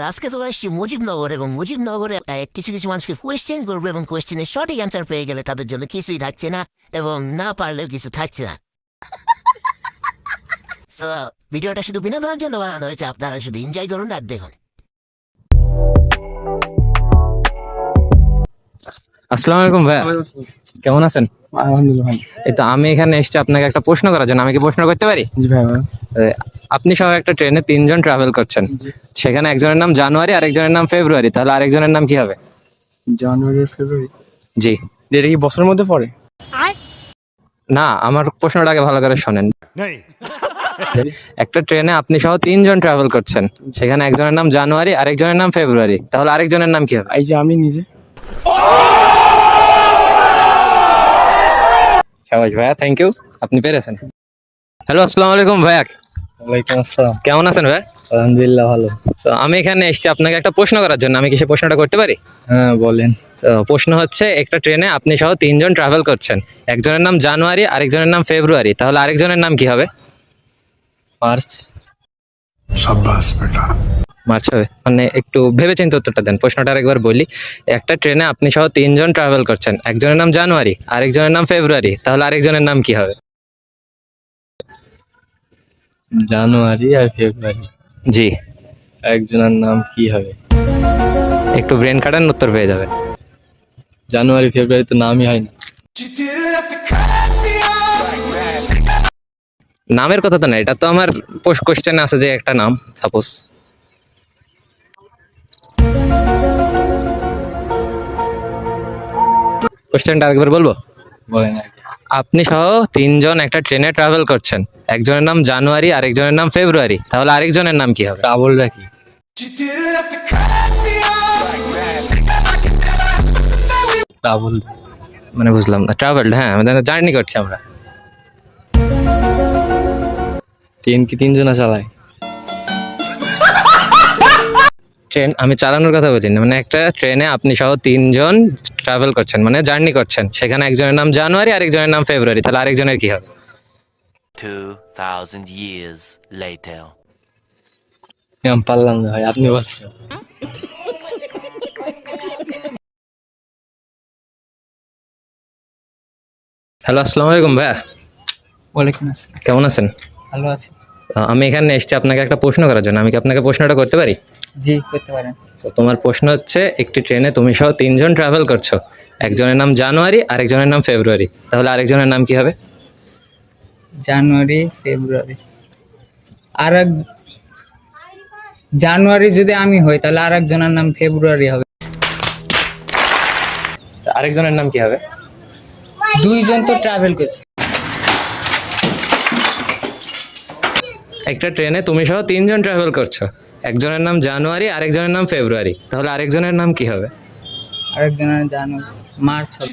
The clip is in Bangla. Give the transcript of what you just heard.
আজকে তো আসছি মুজিবনগর এবং মুজিবনগরে কিছু কিছু মানুষকে কোয়েশ্চেন করবো এবং কোয়েশ্চেনের সঠিক অ্যান্সার পেয়ে গেলে তাদের জন্য কিছুই থাকছে না এবং না পারলেও কিছু থাকছে না। So, ভিডিওটা শুধু বিনোদনের জন্য বানানো হয়েছে, আপনারা শুধু এনজয় করুন আর দেখুন। আসসালামু আলাইকুম ভাইয়া, কেমন আছেন? আলহামদুলিল্লাহ ভালো। এই তো আমি এখানে এসেছি আপনাকে একটা প্রশ্ন করার জন্য। আমি কি প্রশ্ন করতে পারি? জি ভাই ভাই। আপনি সহ একটা ট্রেনে তিনজন ট্রাভেল করছেন, সেখানে একজনের নাম জানুয়ারি, আরেকজনের নাম ফেব্রুয়ারি, তাহলে আরেকজনের নাম কি হবে? জানুয়ারি ফেব্রুয়ারি, জি। এটা কি বছরের মধ্যে পড়ে? না, আমার প্রশ্নটা আগে ভালো করে শোনেন। একটা ট্রেনে আপনি সহ তিনজন ট্রাভেল করছেন, সেখানে একজনের নাম জানুয়ারি, আরেকজনের নাম ফেব্রুয়ারি, তাহলে আরেকজনের নাম কি হবে? এই যে আমি নিজে। শাবাশ ভাইয়া, থ্যাংক ইউ, আপনি পেরেছেন। হ্যালো, আসসালামু আলাইকুম ভাইয়া, ওয়ালাইকুম আসসালাম। কেমন আছেন ভাই? আলহামদুলিল্লাহ ভালো। তো আমি এখানে এসেছি আপনাকে একটা প্রশ্ন করার জন্য। আমি কি সে প্রশ্নটা করতে পারি? হ্যাঁ বলেন। তো প্রশ্ন হচ্ছে, একটা ট্রেনে আপনি সহ তিনজন ট্রাভেল করছেন, একজনের নাম জানুয়ারি, আরেকজনের নাম ফেব্রুয়ারি, তাহলে আরেকজনের নাম কি হবে? মার্চ। शाबाश बेटा। মার্চ হবে? মানে একটু ভেবেচিন্তে উত্তরটা দেন। প্রশ্নটা আরেকবার বলি, একটা ট্রেনে আপনি সহ তিনজন ট্রাভেল করছেন, একজনের নাম জানুয়ারি, আরেকজনের নাম ফেব্রুয়ারি, তাহলে আরেকজনের নাম কি হবে? জানুয়ারি আর ফেব্রুয়ারি, জি। একজনের নাম কি হবে? একটু ব্রেন খাটান, উত্তর পেয়ে যাবেন। জানুয়ারি ফেব্রুয়ারি তো নামই হয় না। নামের কথা তো না, এটা তো আমার কোশ্চেনে আছে যে একটা নাম, সাপোজ। কোশ্চেনটা আরেকবার বলবো? বলেন আর কি। আপনি সহ তিনজন একটা ট্রেনে ট্রাভেল করছেন, একজনের নাম জানুয়ারি, আরেকজনের নাম ফেব্রুয়ারি, তাহলে আরেকজনের নাম কি হবে? ডাবল রাখি। ডাবল মানে বুঝলাম না। ট্রাভেল, হ্যাঁ, আমাদের জার্নি করছি আমরা। ট্রেন কি তিনজনা চালায়? ট্রেন আমি চালানোর কথা বলছি না, মানে একটা ট্রেনে আপনি সহ তিনজন ট্রাভেল করছেন, মানে জার্নি করছেন, সেখানে একজনের নাম জানুয়ারি, আরেকজনের নাম ফেব্রুয়ারি, তাহলে আরেকজনের কি হবে? 2000 years later. আমি পারলাম না ভাই, আপনি বলছেন। হ্যালো, আসসালামু আলাইকুম ভাইয়া, ওয়ালাইকুম আসসালাম। কেমন আছেন? ভালো আছি। আমি এখানে এসেছি আপনাকে একটা প্রশ্ন করার জন্য। আমি কি আপনাকে প্রশ্নটা করতে পারি? জি করতে পারেন। তো তোমার প্রশ্ন হচ্ছে, একটি ট্রেনে তুমি সহ তিনজন ট্রাভেল করছো, একজনের নাম জানুয়ারি, আরেকজনের নাম ফেব্রুয়ারি, তাহলে আরেকজনের নাম কি হবে? জানুয়ারি ফেব্রুয়ারি, আর এক জানুয়ারি যদি আমি হই তাহলে আর একজনের নাম ফেব্রুয়ারি হবে। আরেকজনের নাম কি হবে? দুইজন তো ট্রাভেল করছে। একটা ট্রেনে তুমি সহ তিনজন ট্রাভেল করছো, একজনের নাম জানুয়ারি, আরেকজনের নাম ফেব্রুয়ারি, তাহলে আরেকজনের নাম কি হবে? আরেকজনের জানুয়ারি মার্চ হবে।